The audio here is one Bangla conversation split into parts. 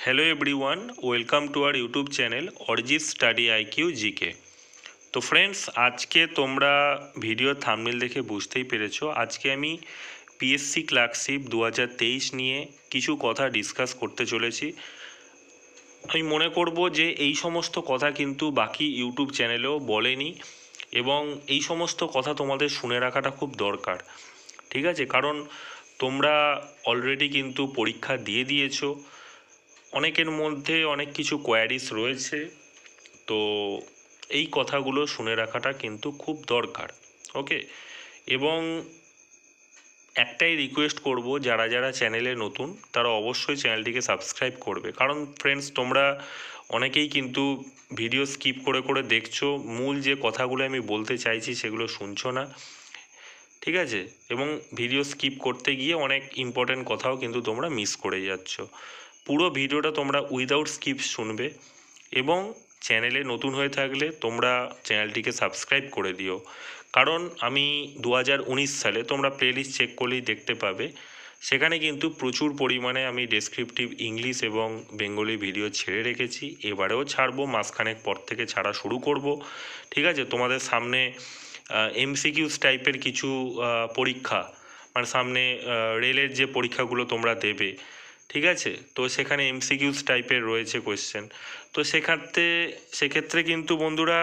Hello everyone, welcome to our YouTube channel Arijit study IQ GK. তো ফ্রেন্ডস, আজকে তোমরা ভিডিও থাম্বনেল দেখে বুঝতেই পেরেছো, আজকে আমি পিএসসি ক্লার্কশিপ 2023 নিয়ে কিছু কথা ডিসকাস করতে চলেছি। আমি মনে করব যে এই সমস্ত কথা কিন্তু বাকি ইউটিউব চ্যানেলেও বলেনি, এবং এই সমস্ত কথা তোমাদের শুনে রাখাটা খুব দরকার। ঠিক আছে, কারণ তোমরা অলরেডি কিন্তু পরীক্ষা দিয়ে দিয়েছো, অনেকের মধ্যে অনেক কিছু কোয়ারিজ রয়েছে, তো এই কথাগুলো শুনে রাখাটা কিন্তু খুব দরকার। ওকে, এবং একটাই রিকোয়েস্ট করব, যারা যারা চ্যানেলে নতুন তারা অবশ্যই চ্যানেলটিকে সাবস্ক্রাইব করবে, কারণ ফ্রেন্ডস তোমরা অনেকেই কিন্তু ভিডিও স্কিপ করে করে দেখছো, মূল যে কথাগুলো আমি বলতে চাইছি সেগুলো শুনছো না। ঠিক আছে, এবং ভিডিও স্কিপ করতে গিয়ে অনেক ইম্পর্ট্যান্ট কথাও কিন্তু তোমরা মিস করে যাচ্ছ। পুরো ভিডিওটা তোমরা উইদাউট স্কিপ শুনবে, এবং চ্যানেলে নতুন হয়ে থাকলে তোমরা চ্যানেলটিকে সাবস্ক্রাইব করে দিও, কারণ আমি 2019 সালে তোমরা প্লেলিস্ট চেক করলেই দেখতে পাবে, সেখানে কিন্তু প্রচুর পরিমাণে আমি ডেসক্রিপটিভ ইংলিশ এবং বেঙ্গলি ভিডিও ছেড়ে রেখেছি। এবারেও ছাড়বো, মাসখানেক পর থেকে ছাড়া শুরু করব। ঠিক আছে, তোমাদের সামনে এমসিকিউস টাইপের কিছু পরীক্ষা, মানে সামনে রেলের যে পরীক্ষাগুলো তোমরা দেবে, ঠিক আছে, তো সেখানে এমসিকিউস টাইপের রয়েছে কোয়েশ্চেন। তো সেক্ষেত্রে কিন্তু বন্ধুরা,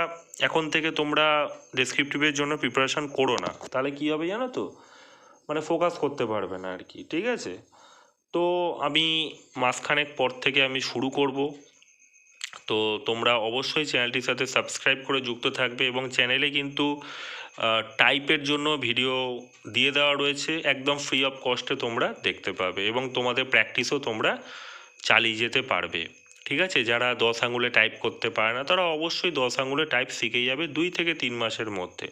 এখন থেকে তোমরা ডেসক্রিপটিভের জন্য প্রিপারেশান করো না, তাহলে কী হবে জানো তো, মানে ফোকাস করতে পারবে না আর কি। ঠিক আছে, তো আমি মাসখানেক পর থেকে আমি শুরু করব, তো তোমরা অবশ্যই চ্যানেলটির সাথে সাবস্ক্রাইব করে যুক্ত থাকবে, এবং চ্যানেলে কিন্তু টাইপের জন্য ভিডিও দিয়ে দেওয়া রয়েছে, একদম ফ্রি অফ কস্টে তোমরা দেখতে পাবে, এবং তোমাদের প্র্যাকটিসও তোমরা চালিয়ে যেতে পারবে। ঠিক আছে, যারা 10 আঙুলে টাইপ করতে পারে না তারা অবশ্যই 10 আঙুলে টাইপ শিখে যাবে 2 থেকে 3 মাসের মধ্যে।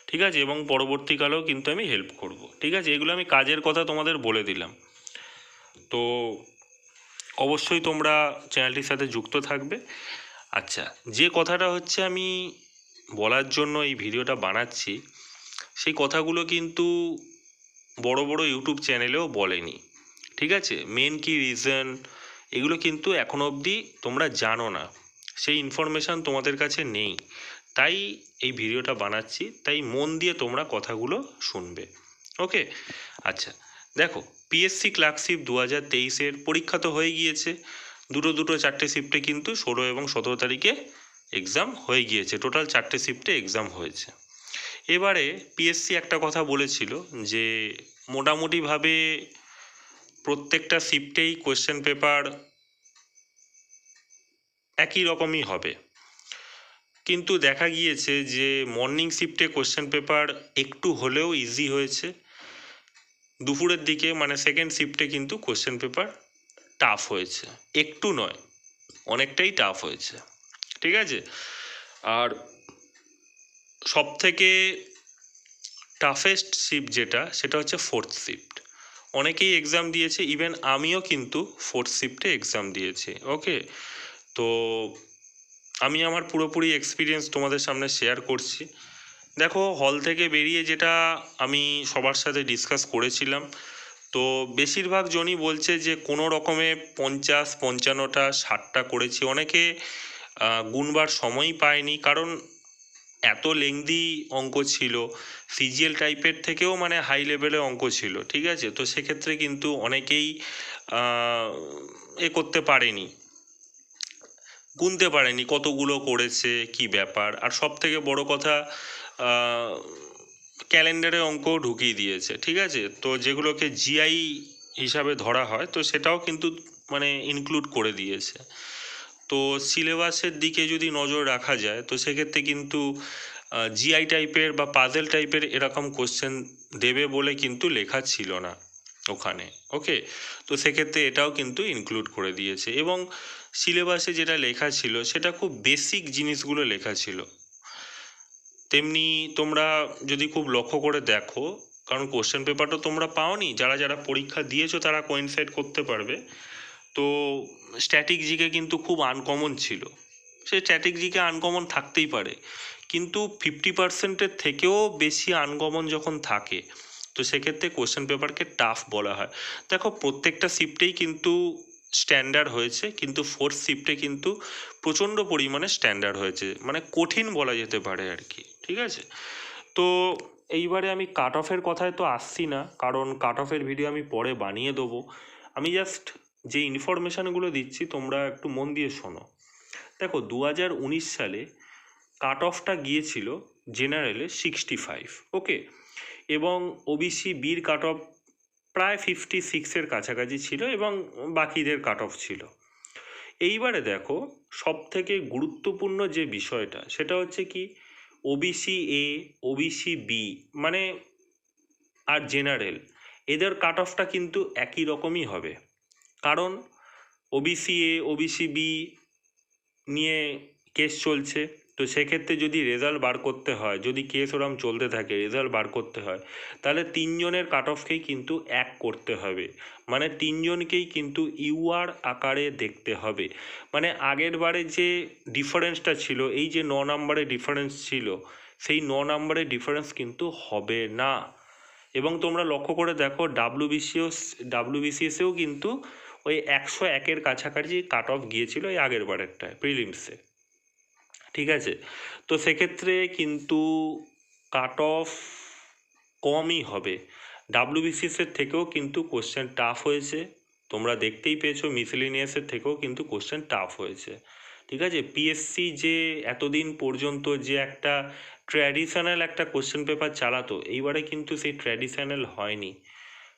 ঠিক আছে, এবং পরবর্তীকালেও কিন্তু আমি হেল্প করব। ঠিক আছে, এগুলো আমি কাজের কথা তোমাদের বলে দিলাম। তো অবশ্যই তোমরা চ্যানেলটির সাথে যুক্ত থাকবে। আচ্ছা, যে কথাটা হচ্ছে আমি বলার জন্য এই ভিডিওটা বানাচ্ছি, সেই কথাগুলো কিন্তু বড় বড় ইউটিউব চ্যানেলেও বলেনি। ঠিক আছে, মেন কি রিজন, এগুলো কিন্তু এখনো অবধি তোমরা জানো না, সেই ইনফরমেশান তোমাদের কাছে নেই, তাই এই ভিডিওটা বানাচ্ছি, তাই মন দিয়ে তোমরা কথাগুলো শুনবে। ওকে, আচ্ছা দেখো, পিএসসি ক্লার্কশিপ 2023-এর পরীক্ষা তো হয়ে গিয়েছে, দুটো 4টে শিফটে কিন্তু 16 এবং 17 তারিখে এক্সাম হয়ে গিয়েছে, টোটাল 4টে শিফটে এক্সাম হয়েছে। এবারে পিএসসি একটা কথা বলেছিল যে মোটামুটিভাবে প্রত্যেকটা শিফটেই কোয়েশ্চেন পেপার একই রকমই হবে, কিন্তু দেখা গিয়েছে যে মর্নিং শিফটে কোয়েশ্চেন পেপার একটু হলেও ইজি হয়েছে, দুপুরের দিকে মানে সেকেন্ড শিফটে কিন্তু কোয়েশ্চেন পেপার টাফ হয়েছে, একটু নয় অনেকটাই টাফ হয়েছে। ঠিক আছে, আর সবথেকে টাফেস্ট শিফট যেটা, সেটা হচ্ছে ফোর্থ শিফট। অনেকেই এক্সাম দিয়েছে, ইভেন আমিও কিন্তু ফোর্থ শিফটে এক্সাম দিয়েছি। ওকে, তো আমি আমার পুরোপুরি এক্সপিরিয়েন্স তোমাদের সামনে শেয়ার করছি। দেখো, হল থেকে বেরিয়ে যেটা আমি সবার সাথে ডিসকাস করেছিলাম, তো বেশিরভাগ জনই বলছে যে কোনো রকমে 50, 55টা 60টা করেছি। অনেকে গুনবার সময়ই পায়নি, কারণ এত লেংদি অঙ্ক ছিল, সিজিএল টাইপের থেকেও মানে হাই লেভেলের অঙ্ক ছিল। ঠিক আছে, তো সেক্ষেত্রে কিন্তু অনেকেই করতে পারেনি, গুনতে পারেনি কতগুলো করেছে কি ব্যাপার। আর সব থেকে বড় কথা, ক্যালেন্ডারে অঙ্ক ঢুকিয়ে দিয়েছে। ঠিক আছে, তো যেগুলোকে জিআই হিসাবে ধরা হয়, তো সেটাও কিন্তু মানে ইনক্লুড করে দিয়েছে। তো সিলেবাসের দিকে যদি নজর রাখা যায়, তো সেক্ষেত্রে কিন্তু জিআই টাইপের বা পাজেল টাইপের এরকম কোশ্চেন দেবে বলে কিন্তু লেখা ছিল না ওখানে। ওকে, তো সেক্ষেত্রে এটাও কিন্তু ইনক্লুড করে দিয়েছে, এবং সিলেবাসে যেটা লেখা ছিল সেটা খুব বেসিক জিনিসগুলো লেখা ছিল। তেমনি তোমরা যদি খুব লক্ষ্য করে দেখো, কারণ কোশ্চেন পেপারটা তোমরা পাওনি, যারা যারা পরীক্ষা দিয়েছো তারা কোইনসাইড করতে পারবে, তো স্ট্যাটিক জিকে কিন্তু খুব আনকমন ছিল। সে স্ট্যাটিক জিকে আনকমন থাকতেই পারে, কিন্তু 50%-এর থেকেও বেশি আনকমন যখন থাকে, তো সেক্ষেত্রে কোশ্চেন পেপারকে টাফ বলা হয়। দেখো, প্রত্যেকটা শিফটেই কিন্তু স্ট্যান্ডার্ড হয়েছে, কিন্তু ফোর্থ শিফটে কিন্তু প্রচণ্ড পরিমাণে স্ট্যান্ডার্ড হয়েছে, মানে কঠিন বলা যেতে পারে আর কি। ঠিক আছে, তো এইবারে আমি কাট অফের কথায় তো আসছি না, কারণ কাট অফের ভিডিও আমি পরে বানিয়ে দেবো। আমি জাস্ট যে ইনফরমেশানগুলো দিচ্ছি তোমরা একটু মন দিয়ে শোনো। দেখো 2019 সালে কাট অফটা গিয়েছিল জেনারেলে 65, ওকে, এবং ওবিসি বির কাট অফ প্রায় 56-এর কাছাকাছি ছিল, এবং বাকিদের কাট অফ ছিল। এইবারে দেখো সব থেকে গুরুত্বপূর্ণ যে বিষয়টা সেটা হচ্ছে কি, ওবিসি এ, ওবিসি বি মানে আর জেনারেল, এদের কাট অফটা কিন্তু একই রকমই হবে। কারণ ওবিসি এ, ওবিসি বি নিয়ে কেস চলছে, তো সেক্ষেত্রে যদি রেজাল্ট বার করতে হয়, যদি কেস ওরম চলতে থাকে, রেজাল্ট বার করতে হয়, তাহলে তিনজনের কাট অফকেই কিন্তু এক করতে হবে, মানে তিনজনকেই কিন্তু ইউআর আকারে দেখতে হবে। মানে আগের বারে যে ডিফারেন্সটা ছিল, এই যে 9 নম্বরের ডিফারেন্স ছিল, সেই 9 নম্বরের ডিফারেন্স কিন্তু হবে না। এবং তোমরা লক্ষ্য করে দেখো ডাব্লিউবিসিএসেও কিন্তু ওই 101-এর কাছাকাছি কাট অফ গিয়েছিল এই আগের বারেরটায় প্রিলিমসে। ঠিক আছে, তো সেক্ষেত্রে কিন্তু কাট অফ কমই হবে। ডাব্লিউবিসিএসের থেকেও কিন্তু কোশ্চেন টাফ হয়েছে, তোমরা দেখতেই পেয়েছো মিসেলিনিয়াসের থেকেও কিন্তু কোশ্চেন টাফ হয়েছে। ঠিক আছে, পিএসসি যে এতদিন পর্যন্ত যে একটা ট্র্যাডিশনাল একটা কোশ্চেন পেপার চালাতো, এইবারে কিন্তু সেই ট্র্যাডিশনাল হয়নি।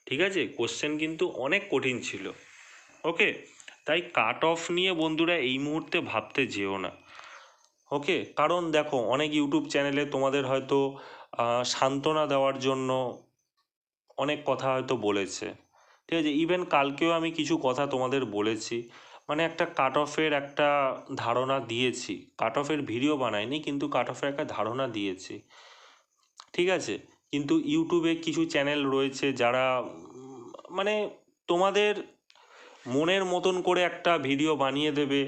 ঠিক আছে, কোশ্চেন কিন্তু অনেক কঠিন ছিল। ওকে, তাই কাট অফ নিয়ে বন্ধুরা এই মুহূর্তে ভাবতে যেও না। ওকে, কারণ দেখো অনেক ইউটিউব চ্যানেলে তোমাদের হয়তো সান্ত্বনা দেওয়ার জন্য অনেক কথা হয়তো বলেছে। ঠিক আছে, ইভেন কালকেও আমি কিছু কথা তোমাদের বলেছি, মানে একটা কাট অফের একটা ধারণা দিয়েছি। কাট অফের ভিডিও বানাইনি, কিন্তু কাট অফের একটা ধারণা দিয়েছি। ঠিক আছে, কিন্তু ইউটিউবে কিছু চ্যানেল রয়েছে যারা মানে তোমাদের মনের মতন করে একটা ভিডিও বানিয়ে দেবে,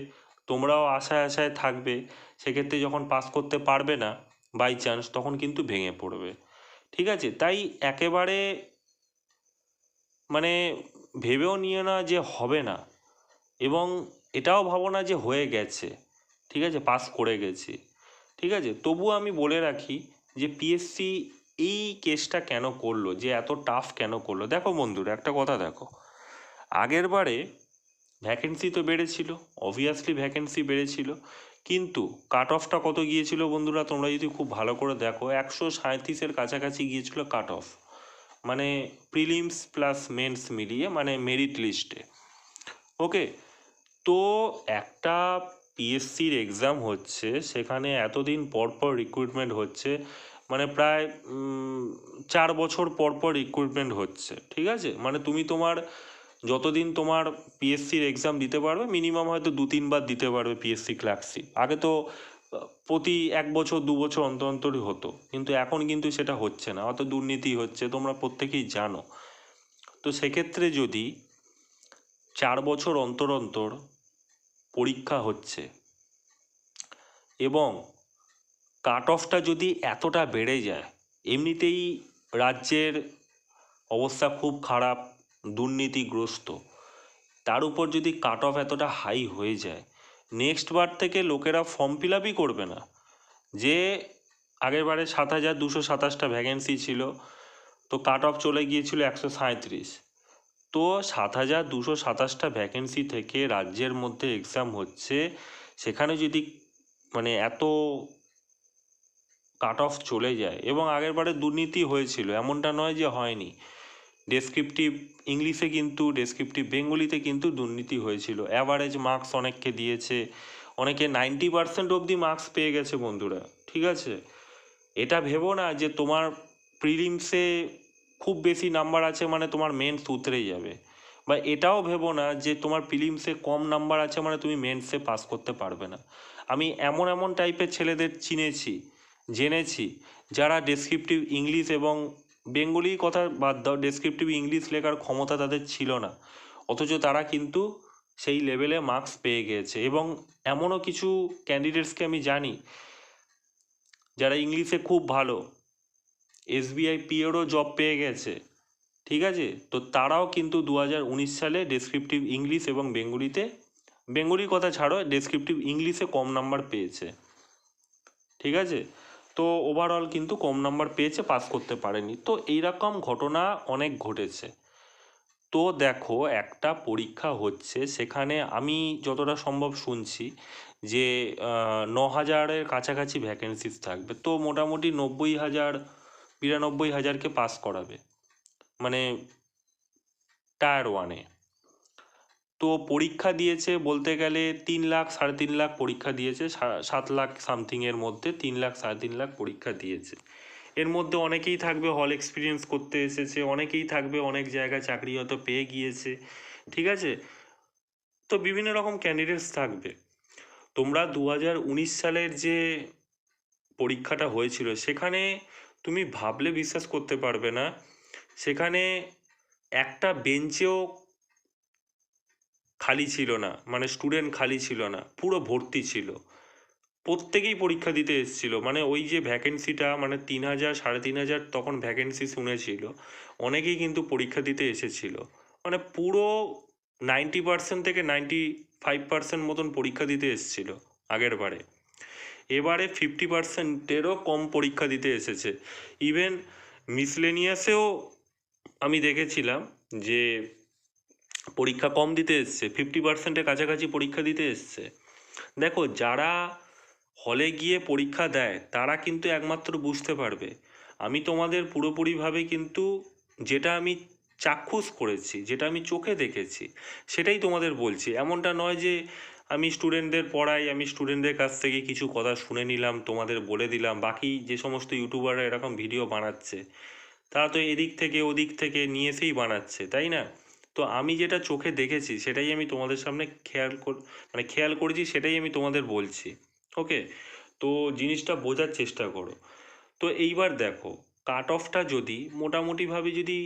তোমরাও আশায় আশায় থাকবে, সেক্ষেত্রে যখন পাস করতে পারবে না বাই চান্স, তখন কিন্তু ভেঙে পড়বে। ঠিক আছে, তাই একেবারে মানে ভেবেও নিও না যে হবে না, এবং এটাও ভাবো না যে হয়ে গেছে। ঠিক আছে, পাস করে গেছি। ঠিক আছে, তবুও আমি বলে রাখি যে পিএসসি এই কেসটা কেন করলো, যে এত টাফ কেন করলো। দেখো বন্ধুরা একটা কথা দেখো, আগের বারে ভ্যাকেন্সি তো বেড়েছিল, অবভিয়াসলি ভ্যাকেন্সি বেড়েছিল, কিন্তু কাট অফটা কত গিয়েছিল বন্ধুরা, তোমরা যদি খুব ভালো করে দেখো 137-এর কাছাকাছি গিয়েছিল কাট অফ, মানে প্রিলিমস প্লাস মেন্স মিলিয়ে, মানে মেরিট লিস্টে। ওকে, তো একটা পিএসসির এক্সাম হচ্ছে, সেখানে এতদিন পর পর রিক্রুটমেন্ট হচ্ছে, মানে প্রায় 4 বছর পর পর রিক্রুটমেন্ট হচ্ছে। ঠিক আছে, মানে তুমি তোমার যতদিন তোমার পিএসসির এক্সাম দিতে পারবে, মিনিমাম হয়তো 2-3 বার দিতে পারবে পিএসসি ক্লার্কশিপ। আগে তো প্রতি 1 বছর 2 বছর অন্তর অন্তরই হতো, কিন্তু এখন কিন্তু সেটা হচ্ছে না, অত দুর্নীতি হচ্ছে, তোমরা প্রত্যেকেই জানো। তো সেক্ষেত্রে যদি 4 বছর অন্তর অন্তর পরীক্ষা হচ্ছে, এবং কাট অফটা যদি এতটা বেড়ে যায়, এমনিতেই রাজ্যের অবস্থা খুব খারাপ, দুর্নীতিগ্রস্ত, তার উপর যদি কাট অফ এতটা হাই হয়ে যায়, নেক্সট বার থেকে লোকেরা ফর্ম ফিল আপই করবে না। যে আগেরবারে 7,227টা ভ্যাকেন্সি ছিল, তো কাট অফ চলে গিয়েছিল 137। তো 7,227টা ভ্যাকেন্সি থেকে রাজ্যের মধ্যে এক্সাম হচ্ছে, সেখানে যদি মানে এত কাট অফ চলে যায়, এবং আগেরবারে দুর্নীতি হয়েছিল, এমনটা নয় যে হয়নি। ডেসক্রিপটিভ ইংলিশে কিন্তু, ডেসক্রিপটিভ বেঙ্গলিতে কিন্তু দুর্নীতি হয়েছিল, অ্যাভারেজ মার্কস অনেককে দিয়েছে, অনেকে 90% অবধি মার্কস পেয়ে গেছে বন্ধুরা। ঠিক আছে, এটা ভেবো না যে তোমার প্রিলিমসে খুব বেশি নাম্বার আছে মানে তোমার মেন্স উতরে যাবে, বা এটাও ভেবো না যে তোমার প্রিলিমসে কম নাম্বার আছে মানে তুমি মেন্সে পাস করতে পারবে না। আমি এমন এমন টাইপের ছেলেদের চিনেছি, জেনেছি, যারা ডেসক্রিপটিভ ইংলিশ এবং বেঙ্গলি কথা বাদ দাও, ডেসক্রিপটিভ ইংলিশ লেখার ক্ষমতা তাদের ছিল না, অথচ তারা কিন্তু সেই লেভেলে মার্কস পেয়ে গিয়েছে। এবং এমনও কিছু ক্যান্ডিডেটসকে আমি জানি যারা ইংলিশে খুব ভালো, এসবিআই পিওরও জব পেয়ে গেছে। ঠিক আছে? তো তারাও কিন্তু 2019 সালে ডেসক্রিপটিভ ইংলিশ এবং বেঙ্গলির কথা ছাড়ো, ডেসক্রিপটিভ ইংলিশে কম নাম্বার পেয়েছে। ঠিক আছে? তো ওভারঅল কিন্তু কম নাম্বার পেয়েছে, পাস করতে পারেনি। তো এইরকম ঘটনা অনেক ঘটেছে। তো দেখো, একটা পরীক্ষা হচ্ছে, সেখানে আমি যতটা সম্ভব শুনছি যে 9,000-এর কাছাকাছি ভ্যাকেন্সিস থাকবে। তো মোটামুটি 90,000 92,000কে পাস করাবে, মানে টায়ার ওয়ানে। তো পরীক্ষা দিয়েছে বলতে গেলে 3 লাখ 3.5 লাখ পরীক্ষা দিয়েছে, 7 লাখ সামথিংয়ের মধ্যে 3 লাখ 3.5 লাখ পরীক্ষা দিয়েছে। এর মধ্যে অনেকেই থাকবে হল এক্সপিরিয়েন্স করতে এসেছে, অনেকেই থাকবে অনেক জায়গায় চাকরি হয়তো পেয়ে গিয়েছে। ঠিক আছে? তো বিভিন্ন রকম ক্যান্ডিডেটস থাকবে। তোমরা 2019 সালের যে পরীক্ষাটা হয়েছিল, সেখানে তুমি ভাবলে বিশ্বাস করতে পারবে না, সেখানে একটা বেঞ্চেও খালি ছিল না, মানে স্টুডেন্ট খালি ছিল না, পুরো ভর্তি ছিল। প্রত্যেকেই পরীক্ষা দিতে এসেছিল, মানে ওই যে ভ্যাকেন্সিটা, মানে 3,000 3,500 তখন ভ্যাকেন্সি শুনেছিল, অনেকেই কিন্তু পরীক্ষা দিতে এসেছিল। মানে পুরো 90% থেকে 95% মতন পরীক্ষা দিতে এসেছিল আগের বারে। এবারে 50%-এরও কম পরীক্ষা দিতে এসেছে। ইভেন মিসলেনিয়াসেও আমি দেখেছিলাম যে পরীক্ষা কম দিতে এসছে, 50%-এর কাছাকাছি পরীক্ষা দিতে এসছে। দেখো, যারা হলে গিয়ে পরীক্ষা দেয় তারা কিন্তু একমাত্র বুঝতে পারবে। আমি তোমাদের পুরোপুরিভাবে কিন্তু যেটা আমি চাক্ষুষ করেছি, যেটা আমি চোখে দেখেছি, সেটাই তোমাদের বলছি। এমনটা নয় যে আমি স্টুডেন্টদের পড়াই, আমি স্টুডেন্টদের কাছ থেকে কিছু কথা শুনে নিলাম, তোমাদের বলে দিলাম। বাকি যে সমস্ত ইউটিউবাররা এরকম ভিডিও বানাচ্ছে, তারা তো এদিক থেকে ওদিক থেকে নিয়ে এসেই বানাচ্ছে, তাই না? তো আমি যেটা চোখে দেখেছি সেটাই আমি তোমাদের সামনে খেয়াল করেছি, সেটাই আমি তোমাদের বলছি। ওকে? তো জিনিসটা বোঝার চেষ্টা করো। তো এইবার দেখো, কাট অফটা যদি মোটামুটিভাবে যদি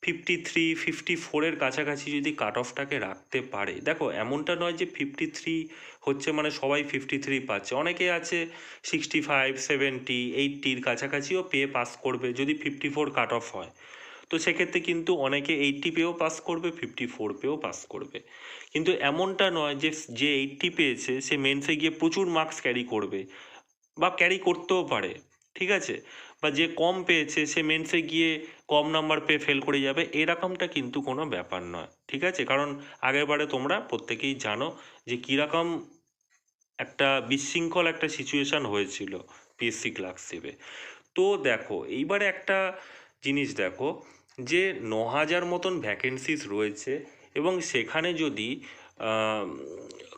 53 54-এর কাছাকাছি যদি কাট অফটাকে রাখতে পারে, দেখো এমনটা নয় যে 53 হচ্ছে মানে সবাই 53 পাচ্ছে, অনেকে আছে 65 70 80-র কাছাকাছিও পেয়ে পাস করবে যদি 54 কাট অফ হয়। তো সেক্ষেত্রে কিন্তু অনেকে 80 পেয়েও পাস করবে, 54 পেয়েও পাস করবে। কিন্তু এমনটা নয় যে যে 80 পেয়েছে সে মেন্সে গিয়ে প্রচুর মার্কস ক্যারি করবে, বা ক্যারি করতেও পারে। ঠিক আছে? বা যে কম পেয়েছে সে মেন্সে গিয়ে কম নাম্বার পেয়ে ফেল করে যাবে, এরকমটা কিন্তু কোনো ব্যাপার নয়। ঠিক আছে? কারণ আগেরবারে তোমরা প্রত্যেকেই জানো যে কীরকম একটা বিশৃঙ্খল একটা সিচুয়েশান হয়েছিল পিএসসি ক্লার্কশিপে। তো দেখো, এইবারে একটা জিনিস দেখো, যে 9,000 মতন ভ্যাকেন্সিস রয়েছে, এবং সেখানে যদি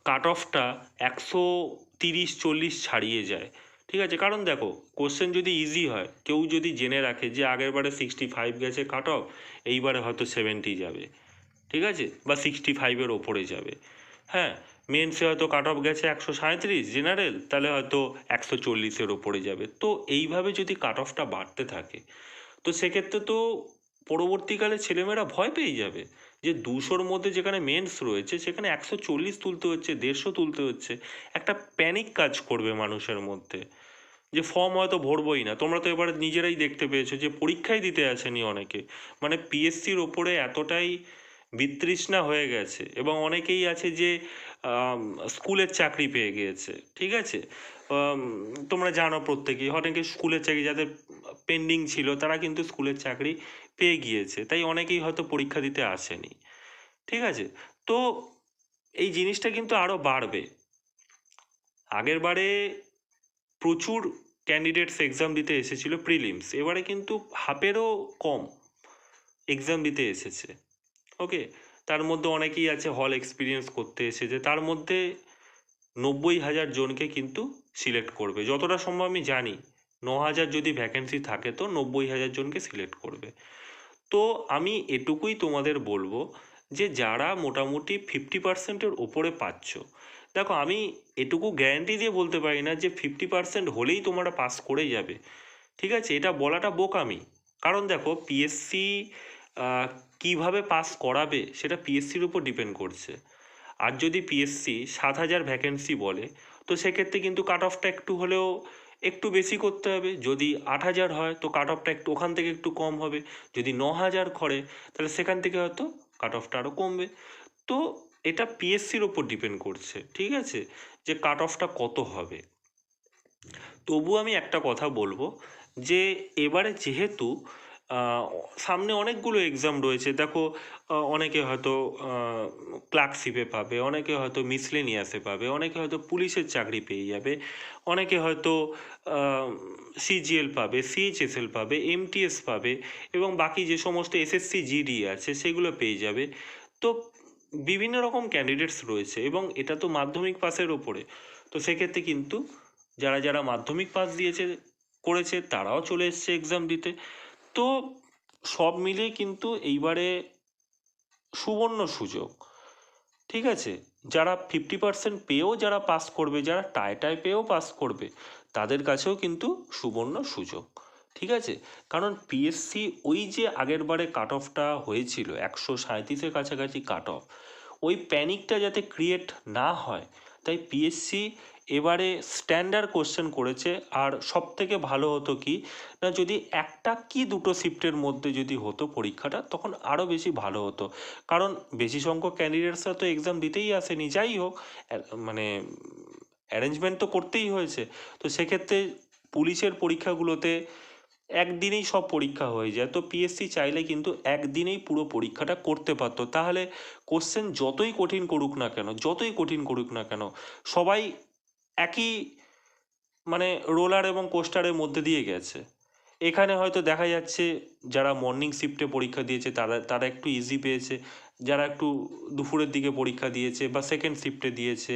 কাট অফটা 130-40 ছাড়িয়ে যায়, ঠিক আছে? কারণ দেখো, কোশ্চেন যদি ইজি হয়, কেউ যদি জেনে রাখে যে আগের বারে 65 গেছে কাট অফ, এইবারে হয়তো 70 যাবে, ঠিক আছে, বা 65-এর ওপরে যাবে। হ্যাঁ, মেন্সে হয়তো কাট অফ গেছে 137 জেনারেল, তাহলে হয়তো 140-এর ওপরে যাবে। তো এইভাবে যদি কাট অফটা বাড়তে থাকে, তো সেক্ষেত্রে তো পরবর্তীকালে ছেলেমেয়েরা ভয় পেয়ে যাবে যে 200-র মধ্যে যেখানে মেন্স রয়েছে সেখানে 140 তুলতে হচ্ছে, 150 তুলতে হচ্ছে। একটা প্যানিক কাজ করবে মানুষের মধ্যে, যে ফর্ম হয়তো ভরবই না। তোমরা তো এবার নিজেরাই দেখতে পেয়েছো যে পরীক্ষাই দিতে আসেনি অনেকে, মানে পিএসসির ওপরে এতটাই বিতৃষ্ণা হয়ে গেছে, এবং অনেকেই আছে যে স্কুলের চাকরি পেয়ে গিয়েছে। ঠিক আছে? আম, তোমরা জানো প্রত্যেকেই, অনেকে স্কুলের চাকরি যাদের পেন্ডিং ছিল তারা কিন্তু স্কুলের চাকরি পেয়ে গিয়েছে, তাই অনেকেই হয়তো পরীক্ষা দিতে আসেনি। ঠিক আছে? তো এই জিনিসটা কিন্তু আরও বাড়বে। আগের বারে প্রচুর ক্যান্ডিডেটস এক্সাম দিতে এসেছিল প্রিলিমস, এবারে কিন্তু হাফেরও কম এক্সাম দিতে এসেছে। ওকে? তার মধ্যে অনেকেই আছে হল এক্সপিরিয়েন্স করতে এসেছে, তার মধ্যে 90,000 জনকে কিন্তু সিলেক্ট করবে যতটা সম্ভব আমি জানি। 9,000 যদি ভ্যাকেন্সি থাকে তো 90,000 জনকে সিলেক্ট করবে। তো আমি এটুকুই তোমাদের বলবো যে যারা মোটামুটি 50%-এর ওপরে পাচ্ছ, দেখো আমি এটুকু গ্যারান্টি দিয়ে বলতে পারি না যে 50% হলেই তোমরা পাস করে যাবে। ঠিক আছে? এটা বলাটা বোকামি। কারণ দেখো, পিএসসি কীভাবে পাস করাবে সেটা পিএসসির উপর ডিপেন্ড করছে। আর যদি পিএসসি 7,000 ভ্যাকেন্সি বলে, তো সেক্ষেত্রে কিন্তু কাট অফটা একটু হলেও একটু বেশি করতে হবে। যদি 8,000 হয় তো কাট অফটা একটু ওখান থেকে একটু কম হবে। যদি 9,000 করে তাহলে সেখান থেকে হয়তো কাট অফটা আরও কমবে। তো এটা পিএসসির ওপর ডিপেন্ড করছে, ঠিক আছে, যে কাট অফটা কত হবে। তবু আমি একটা কথা বলবো যে এবারে যেহেতু সামনে অনেকগুলো এক্সাম রয়েছে, দেখো অনেকে হয়তো ক্লার্কশিপে পাবে, অনেকে হয়তো মিসলেনিয়াসে পাবে, অনেকে হয়তো পুলিশের চাকরি পেয়ে যাবে, অনেকে হয়তো সিজিএল পাবে, সিএইচএসএল পাবে, এমটিএস পাবে, এবং বাকি যে সমস্ত এসএসসি জিডি আছে সেগুলো পেয়ে যাবে। তো বিভিন্ন রকম ক্যান্ডিডেটস রয়েছে এবং এটা তো মাধ্যমিক পাসের ওপরে। তো সেক্ষেত্রে কিন্তু যারা যারা মাধ্যমিক পাস দিয়েছে করেছে তারাও চলে এসছে এক্সাম দিতে। তো সব মিলিয়ে কিন্তু এইবারে সুবর্ণ সুযোগ, ঠিক আছে। যারা 50% পেয়েও যারা পাস করবে, যারা টায় পেয়েও পাস করবে, তাদের কাছেও কিন্তু সুবর্ণ সুযোগ, ঠিক আছে। কারণ পিএসসি ওই যে আগের বারে কাট অফটা হয়েছিল 137-এর কাছাকাছি কাট অফ, ওই প্যানিকটা যাতে ক্রিয়েট না হয়, তাই পিএসসি এবারে স্ট্যান্ডার্ড কোশ্চেন করেছে। আর সব থেকে ভালো হতো কি না, যদি একটা কি দুটো শিফটের মধ্যে যদি হতো পরীক্ষাটা, তখন আরও বেশি ভালো হতো। কারণ বেশি সংখ্যক ক্যান্ডিডেটসরা তো এক্সাম দিতেই আসেনি, যাই হোক মানে অ্যারেঞ্জমেন্ট তো করতেই হয়েছে। তো সেক্ষেত্রে পুলিশের পরীক্ষাগুলোতে একদিনেই সব পরীক্ষা হয়ে যায়, তো পিএসসি চাইলে কিন্তু একদিনেই পুরো পরীক্ষাটা করতে পারতো। তাহলে কোশ্চেন যতই কঠিন করুক না কেন, যতই কঠিন করুক না কেন, সবাই একই মানে রোলার এবং কোস্টারের মধ্যে দিয়ে গেছে। এখানে হয়তো দেখা যাচ্ছে যারা মর্নিং শিফটে পরীক্ষা দিয়েছে তারা তারা একটু ইজি পেয়েছে, যারা একটু দুপুরের দিকে পরীক্ষা দিয়েছে বা সেকেন্ড শিফটে দিয়েছে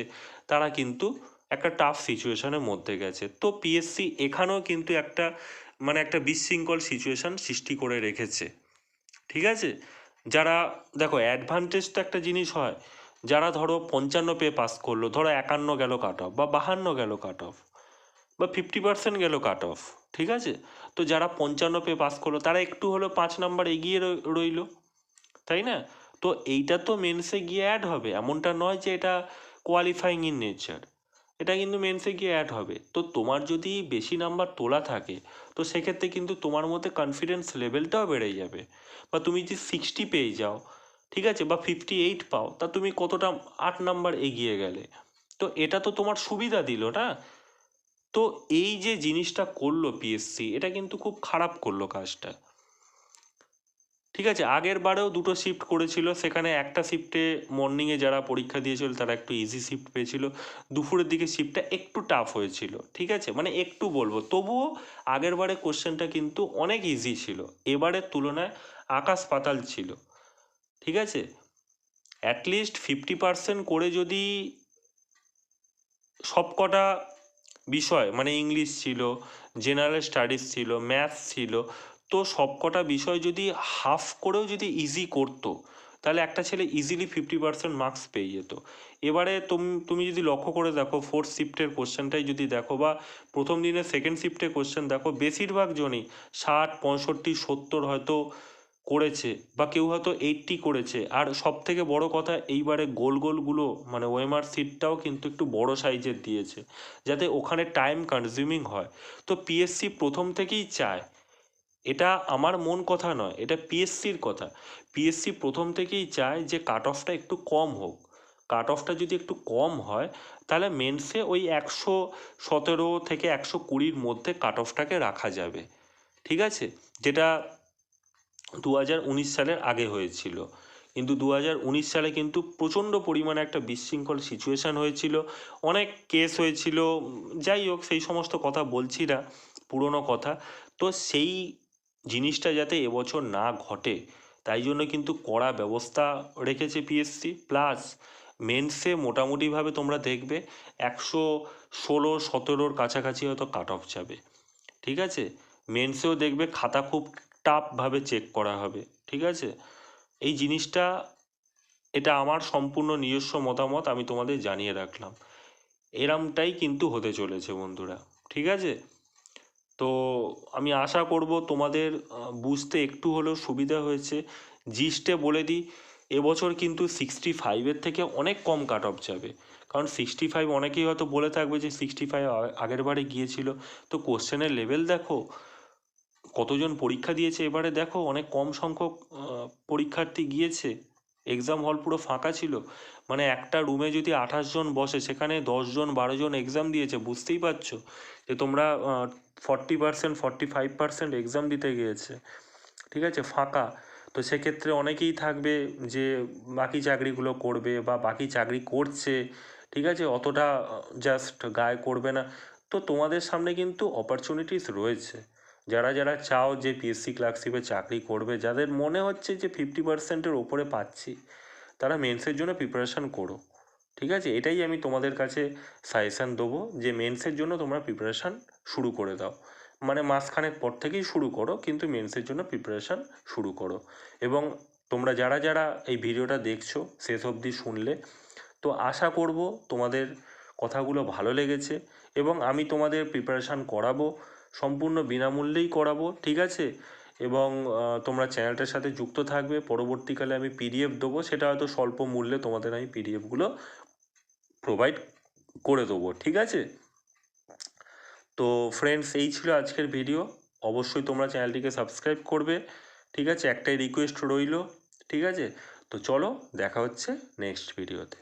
তারা কিন্তু একটা টাফ সিচুয়েশনের মধ্যে গেছে। তো পিএসসি এখানেও কিন্তু একটা মানে একটা বিশৃঙ্খল সিচুয়েশন সৃষ্টি করে রেখেছে, ঠিক আছে। যারা দেখো অ্যাডভান্টেজ তো একটা জিনিস হয়, যারা ধরো 55 পেয়ে পাস করলো, ধরো 51 গেল কাট অফ বা 52 গেল কাট অফ বা 50% গেল কাট অফ, ঠিক আছে। তো যারা 55 পেয়ে পাস করলো তারা একটু হলো 5 নাম্বার এগিয়ে রইলো, তাই না। তো এইটা তো মেন্সে গিয়ে অ্যাড হবে, এমনটা নয় যে এটা কোয়ালিফাইং ইন নেচার, এটা কিন্তু মেন্সে গিয়ে অ্যাড হবে। তো তোমার যদি বেশি নাম্বার তোলা থাকে তো সেক্ষেত্রে কিন্তু তোমার মধ্যে কনফিডেন্স লেভেলটাও বেড়ে যাবে। বা তুমি যে 60 পেয়ে যাও, ঠিক আছে, বা 58 পাও, তা তুমি কতটা 8 নাম্বার এগিয়ে গেলে। তো এটা তো তোমার সুবিধা দিল না। তো এই যে জিনিসটা করলো পিএসসি, এটা কিন্তু খুব খারাপ করলো কাজটা, ঠিক আছে। আগের বারেও দুটো শিফট করেছিল, সেখানে একটা শিফটে মর্নিংয়ে যারা পরীক্ষা দিয়েছিল তারা একটু ইজি শিফট পেয়েছিল, দুপুরের দিকে শিফটটা একটু টাফ হয়েছিল, ঠিক আছে, মানে একটু বলবো। তবুও আগের বারে কোশ্চেনটা কিন্তু অনেক ইজি ছিল, এবারের তুলনায় আকাশ পাতাল ছিল, ঠিক আছে। অ্যাটলিস্ট 50% করে যদি সবকটা বিষয় মানে ইংলিশ ছিল, জেনারেল স্টাডিজ ছিল, ম্যাথস ছিল, তো সবকটা বিষয় যদি হাফ করেও যদি ইজি করতো তাহলে একটা ছেলে ইজিলি 50% মার্কস পেয়ে যেত। এবারে তুমি যদি লক্ষ্য করে দেখো ফোর্থ শিফটের কোশ্চেনটাই যদি দেখো বা প্রথম দিনের সেকেন্ড শিফটের কোশ্চেন দেখো, বেশিরভাগ জনই 60, 65, 70 হয়তো করেছে, বা কেউ হয়তো 80 করেছে। আর সব থেকে বড় কথা, এইবারে গোলগুলো মানে ওএমআর সিটটাও কিন্তু একটু বড় সাইজের দিয়েছে, যাতে ওখানে টাইম কনজিউমিং হয়। তো পিএসসি প্রথম থেকেই চায়, এটা আমার মন কথা নয়, এটা পিএসসির কথা। পিএসসি প্রথম থেকেই চায় যে কাট অফটা একটু কম হোক। কাট অফটা যদি একটু কম হয় তাহলে মেন্সে ওই 117 থেকে 120-র মধ্যে কাট অফটাকে রাখা যাবে, ঠিক আছে, যেটা 2019 সালের আগে হয়েছিল। কিন্তু 2019 সালে কিন্তু প্রচণ্ড পরিমাণে একটা বিশৃঙ্খল সিচুয়েশান হয়েছিল, অনেক কেস হয়েছিল, যাই হোক সেই সমস্ত কথা বলছি না, পুরনো কথা। তো সেই জিনিসটা যাতে এবছর না ঘটে তাই জন্য কিন্তু কড়া ব্যবস্থা রেখেছে পিএসসি। প্লাস মেন্সে মোটামুটিভাবে তোমরা দেখবে 116-17-র কাছাকাছি হয়তো কাট অফ যাবে, ঠিক আছে। মেন্সেও দেখবে খাতা খুব টাফভাবে চেক করা হবে, ঠিক আছে। এই জিনিসটা, এটা আমার সম্পূর্ণ নিজস্ব মতামত, আমি তোমাদের জানিয়ে রাখলাম। এরমটাই কিন্তু হতে চলেছে বন্ধুরা, ঠিক আছে। তো আমি আশা করব তোমাদের বুঝতে একটু হলেও সুবিধা হয়েছে। জিস্টে বলে দিই, এবছর কিন্তু 65-এর থেকে অনেক কম কাট অফ যাবে, কারণ 65 অনেকেই হয়তো বলে থাকবে যে 65 আগের বারে গিয়েছিল। তো কোশ্চেনের লেভেল দেখো, কতজন পরীক্ষা দিয়েছে এবারে দেখো, অনেক কম সংখ্যক পরীক্ষার্থী গিয়েছে। এক্সাম হল পুরো ফাঁকা ছিল, মানে একটা রুমে যদি 28 জন বসে, সেখানে 10 জন 12 জন এক্সাম দিয়েছে। বুঝতেই পারছো যে তোমরা 40% 45% এক্সাম দিতে গিয়েছে, ঠিক আছে, ফাঁকা। তো সেক্ষেত্রে অনেকেই থাকবে যে বাকি চাকরিগুলো করবে বা বাকি চাকরি করছে, ঠিক আছে, অতটা জাস্ট গায়ে করবে না। তো তোমাদের সামনে কিন্তু অপরচুনিটিস রয়েছে। যারা যারা চাও যে পিএসসি ক্লার্কশিপে চাকরি করবে, যাদের মনে হচ্ছে যে 50%-এর ওপরে পাচ্ছি, তারা মেন্সের জন্য প্রিপারেশান করো, ঠিক আছে। এটাই আমি তোমাদের কাছে সাজেশান দেবো, যে মেন্সের জন্য তোমরা প্রিপারেশান শুরু করে দাও। মানে মাসখানেক পর থেকেই শুরু করো, কিন্তু মেন্সের জন্য প্রিপারেশান শুরু করো। এবং তোমরা যারা যারা এই ভিডিওটা দেখছো শেষ অবধি শুনলে, তো আশা করব তোমাদের কথাগুলো ভালো লেগেছে, এবং আমি তোমাদের প্রিপারেশান করাবো, সম্পূর্ণ বিনামূল্যেই করাবো, ঠিক আছে। এবং তোমরা চ্যানেলটার সাথে যুক্ত থাকবে। পরবর্তীকালে আমি পিডিএফ দেবো, সেটা হয়তো স্বল্প মূল্যে তোমাদের আমি পিডিএফগুলো প্রোভাইড করে দেবো, ঠিক আছে। তো ফ্রেন্ডস, এই ছিল আজকের ভিডিও। অবশ্যই তোমরা চ্যানেলটিকে সাবস্ক্রাইব করবে, ঠিক আছে, একটাই রিকোয়েস্ট রইল, ঠিক আছে। তো চলো, দেখা হচ্ছে নেক্সট ভিডিওতে।